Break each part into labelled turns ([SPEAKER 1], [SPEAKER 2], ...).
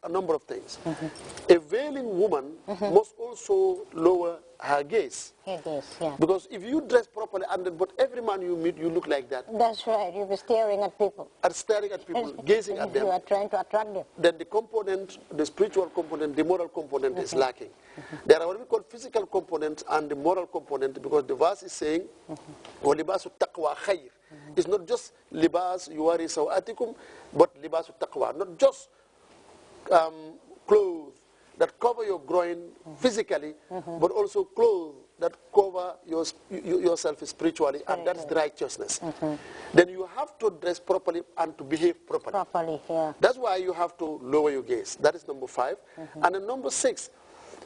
[SPEAKER 1] a number of things. A veiling woman must also lower her gaze.
[SPEAKER 2] Her gaze, yeah.
[SPEAKER 1] Because if you dress properly, but every man you meet, you look like that.
[SPEAKER 2] That's right. You'll be staring at people.
[SPEAKER 1] Staring at people, gazing at them.
[SPEAKER 2] You are trying to attract them.
[SPEAKER 1] Then the component, the spiritual component, the moral component is lacking. There are what we call physical component and the moral component, because the verse is saying, وَلِبَاسُ التَّقْوَى خَيْرٌ. It's not just libas yuwari sawatikum, but libasu taqwa. Not just clothes that cover your groin physically, but also clothes that cover yourself spiritually, and that's the righteousness. Then you have to dress properly and to behave properly.
[SPEAKER 2] Yeah.
[SPEAKER 1] That's why you have to lower your gaze. That is number 5. And then number 6,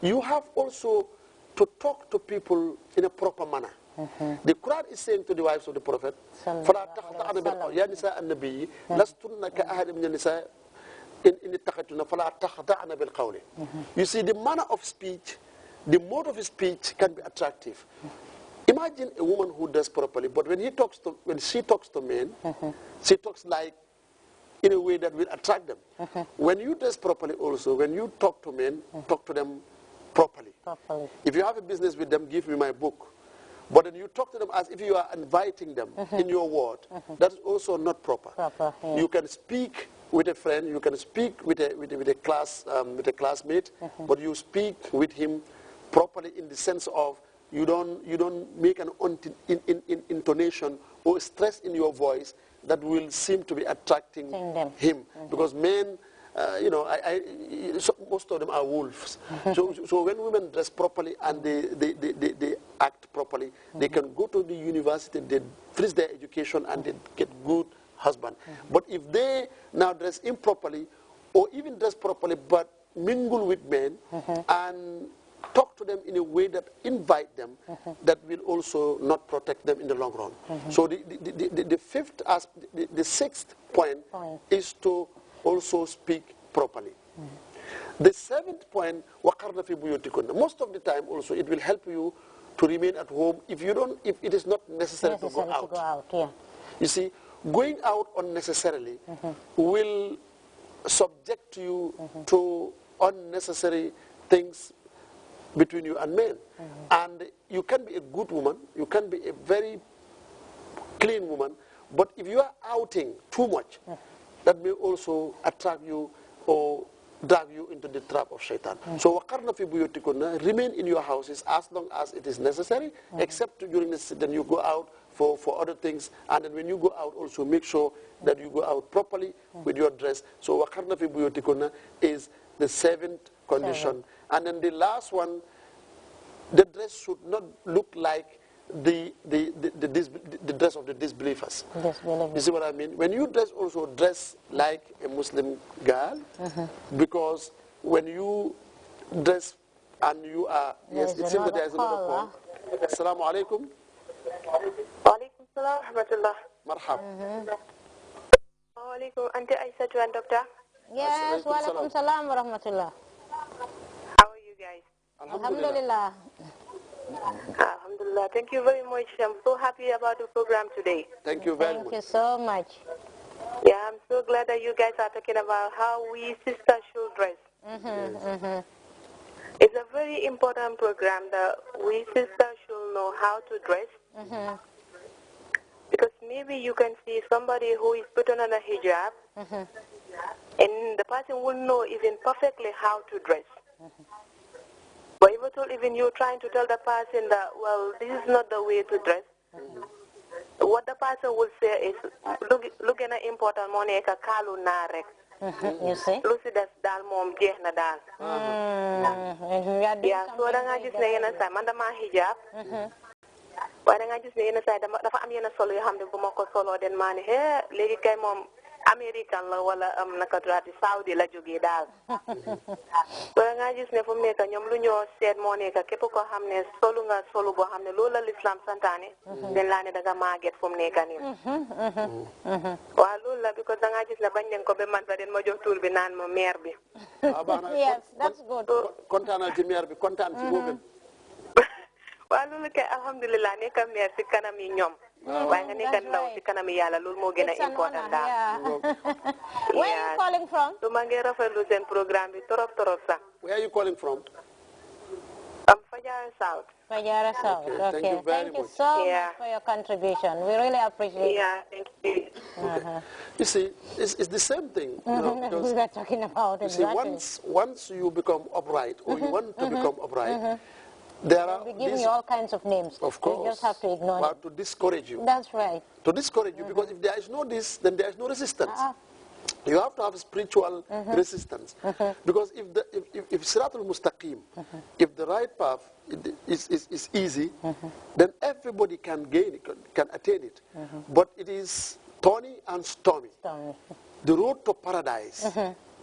[SPEAKER 1] you have also to talk to people in a proper manner. The Quran is saying to the wives of the Prophet, فَلَا تَخْضَعْنَ بِالْقَوْلِ يَا نِسَاءَ النَّبِيِّ لَسْتُنَّ كَأَحَدٍ مِنَ النِّسَاءِ إِنِ اتَّقَيْتُنَّ فَلَا تَخْضَعْنَ بِالْقَوْلِ. You see, the manner of speech, the mode of speech can be attractive. Imagine a woman who does properly, but when she talks to men, she talks like in a way that will attract them. When you dress properly also, when you talk to men, talk to them properly. If you have a business with them, give me my book. But then you talk to them as if you are inviting them in your word. That is also not proper.
[SPEAKER 2] Yeah.
[SPEAKER 1] You can speak with a friend, you can speak with a classmate, but you speak with him properly in the sense of you don't make an intonation or stress in your voice that will seem to be attracting him. Because men, most of them are wolves. So when women dress properly and they act properly, they can go to the university, they finish their education, and they get good husband. But if they now dress improperly, or even dress properly but mingle with men and talk to them in a way that invite them, that will also not protect them in the long run. So the sixth point is to also speak properly. The 7th point, وَقَرْنَ فِي بُيُوتِكُنَّ. Most of the time also it will help you to remain at home if it is not necessary to go out.
[SPEAKER 2] Yeah.
[SPEAKER 1] You see, going out unnecessarily will subject you to unnecessary things between you and men. And you can be a good woman, you can be a very clean woman, but if you are outing too much, that may also attract you or drag you into the trap of shaitan. So وَقَرْنَ فِي بُيُوتِكُنَّ, remain in your houses as long as it is necessary, except during this, then you go out for other things, and then when you go out also make sure that you go out properly with your dress. So وَقَرْنَ فِي بُيُوتِكُنَّ is the 7th condition. And then the last one, the dress should not look like the dress of the disbelievers. You see what I mean? When you dress like a Muslim girl, because when you dress and you are, yes, it seems that there is another call. Assalamu alaikum.
[SPEAKER 3] Walaikum salam wa rahmatullah.
[SPEAKER 1] Marhab.
[SPEAKER 3] Walaikum, Auntie Aisha and Doctor.
[SPEAKER 2] Yes, walaikum salam wa rahmatullah.
[SPEAKER 3] How are you guys?
[SPEAKER 2] Alhamdulillah.
[SPEAKER 3] Alhamdulillah. Thank you very much. I'm so happy about the program today.
[SPEAKER 1] Thank you very much.
[SPEAKER 2] Thank you so much.
[SPEAKER 3] Yeah, I'm so glad that you guys are talking about how we sisters should dress. It's a very important program that we sisters should know how to dress. Because maybe you can see somebody who is putting on a hijab, and the person will know even perfectly how to dress. But even you're trying to tell the person that, well, this is not the way to dress, what the person will say is, look at the important money, ka kalu na rek.
[SPEAKER 2] You see?
[SPEAKER 3] Lucy das dal mom jeex na dal. Yeah, so da nga gis ne yena say man dama hijab. Waaye da nga gis ne yena say dafa am yena solo yo xamne bu mako solo den mané he legi kay mom American la wala naka drati Saudi la joge dal. Ba nga gis ne fu nekk ñom lu ñoo seet mo nekk képp ko xamne solo nga solo bo xamne loolu la l'islam santane den la ne da nga maget fu nekk ni. Wa loolu la because da nga gis ne bañ len ko be man fa den ma jox tour bi naan ma maire bi.
[SPEAKER 2] Yes, that's good.
[SPEAKER 1] Kontaanal ci maire bi, kontaan ci boobu.
[SPEAKER 3] Wa loolu kay alhamdulillah nekk maire ci kanam yi ñom. waaye nga nekk ndaw ci kanam yàlla loolu moo gën a important daal.
[SPEAKER 2] Where are you calling from?
[SPEAKER 3] So maa ngi rafetlu seen programme bi trop sax.
[SPEAKER 1] Where are you calling from?
[SPEAKER 3] Fajara South.
[SPEAKER 2] Fajara South. Okay. Thank you so much for your contribution. We really appreciate it.
[SPEAKER 3] Yeah, thank you.
[SPEAKER 1] You see, it's the same thing. You know, because
[SPEAKER 2] we were talking about it.
[SPEAKER 1] You see, once you become upright, or you want to become upright, there are
[SPEAKER 2] giving you all kinds of names.
[SPEAKER 1] Of course.
[SPEAKER 2] You just have to ignore
[SPEAKER 1] it. To discourage you.
[SPEAKER 2] That's right.
[SPEAKER 1] To discourage you, because if there is no this, then there is no resistance. You have to have spiritual resistance. Because if Siratul Mustaqim, if the right path is easy, then everybody can gain it, can attain it. But it is thorny and stormy. The road to paradise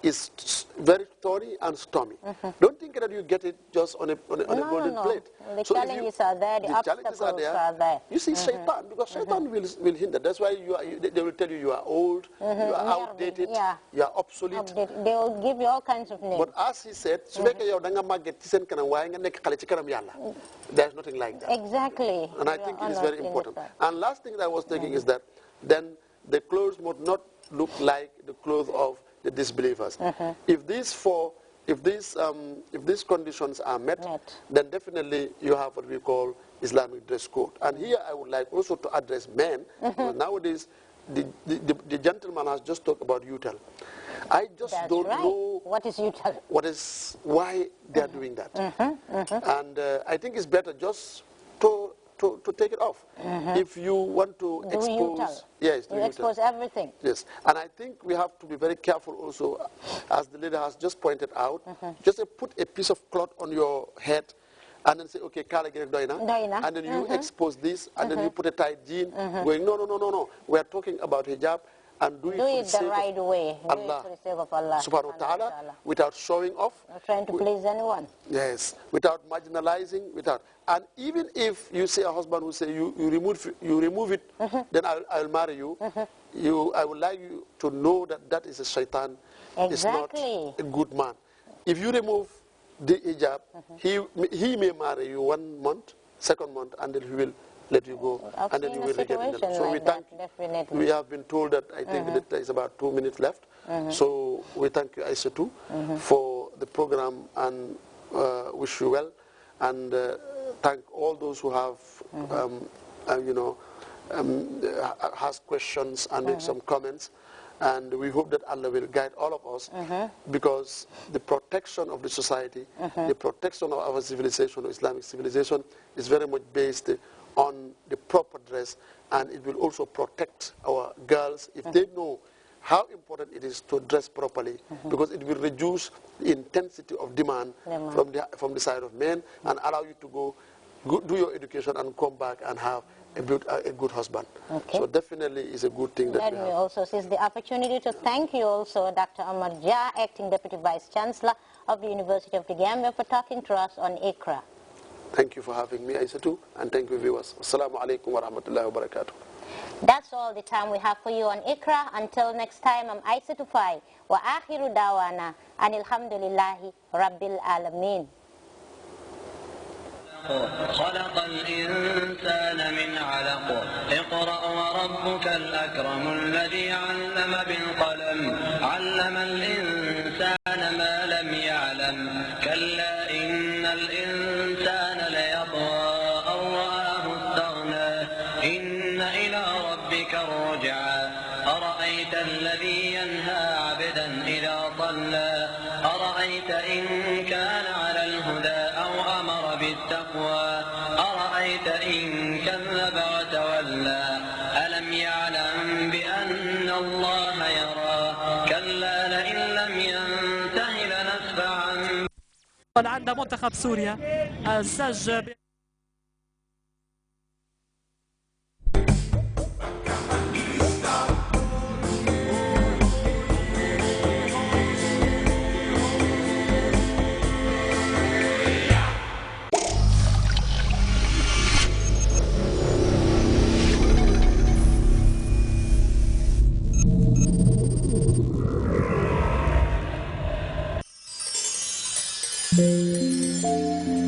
[SPEAKER 1] is very thorny and stormy. Don't think that you get it just on a golden plate.
[SPEAKER 2] The challenges are there, the obstacles are there.
[SPEAKER 1] You see Shaitan, because Shaitan will hinder. That's why they will tell you you are old, you are outdated, you are obsolete.
[SPEAKER 2] They will give you all kinds of names.
[SPEAKER 1] But as he said, there's nothing like that.
[SPEAKER 2] Exactly.
[SPEAKER 1] And I think it is very important. And last thing that I was thinking is that then the clothes would not look like the clothes of the disbelievers. If these conditions are met, then definitely you have what we call Islamic dress code. And here I would like also to address men. Nowadays, the gentleman has just talked about UTEL. I just don't know
[SPEAKER 2] what is UTEL.
[SPEAKER 1] Why they are doing that. And I think it's better just to take it off. If you want to expose...
[SPEAKER 2] Yes, you expose everything.
[SPEAKER 1] Yes, and I think we have to be very careful also, as the leader has just pointed out, just put a piece of cloth on your head and then say, okay, and then you expose this, and then you put a tight jean, going, no. We are talking about hijab, and do it
[SPEAKER 2] the right way.
[SPEAKER 1] Allah.
[SPEAKER 2] Do it for the sake of Allah.
[SPEAKER 1] Subhanahu wa ta'ala, without showing off.
[SPEAKER 2] Not trying to please anyone.
[SPEAKER 1] Yes, without marginalizing, and even if you say a husband who say you remove it, then I'll marry you. I would like you to know that is a shaitan. Is not a good man. If you remove the hijab, he may marry you 1 month, 2nd month, and then he will let you go, and then you will regret it. So we have been told that I think that there is about 2 minutes left. So we thank you, Aisha, too, for the program, and wish you well, and thank all those who have, asked questions and made some comments. And we hope that Allah will guide all of us, because the protection of the society, the protection of our civilization, Islamic civilization, is very much based on the proper dress, and it will also protect our girls if they know how important it is to dress properly, because it will reduce the intensity of demand from the side of men, and allow you to go do your education and come back and have a good husband. So definitely is a good thing that
[SPEAKER 2] Let me also seize the opportunity to thank you also, Dr. Omar Jah, Acting Deputy Vice Chancellor of the University of the Gambia, for talking to us on ICRA.
[SPEAKER 1] Thank you for having me, Aisatu, and thank you, viewers. Assalamu alaikum wa rahmatullahi wa barakatuh.
[SPEAKER 2] That's all the time we have for you on ICRA. Until next time, I'm Aisatu Fai. Wa akhiru dawana anilhamdulillahi rabbil alameen.
[SPEAKER 4] خلق الإنسان من علق اقرأ وربك الأكرم الذي علم بالقلم علم الإنسان ما لم يعلم كلا إن الإنسان ليطغى أن رآه استغنى إن إلى ربك الرجعى أرأيت الذي ينهى عبدا إذا صلى أرأيت إن كان على الهدى أو أمر بالتقوى أرأيت إن كذب وتولى ألم يعلم بأن الله يرى كلا لئن لم ينته لنسفعا
[SPEAKER 5] عند منتخب سوريا السج
[SPEAKER 6] Thank you.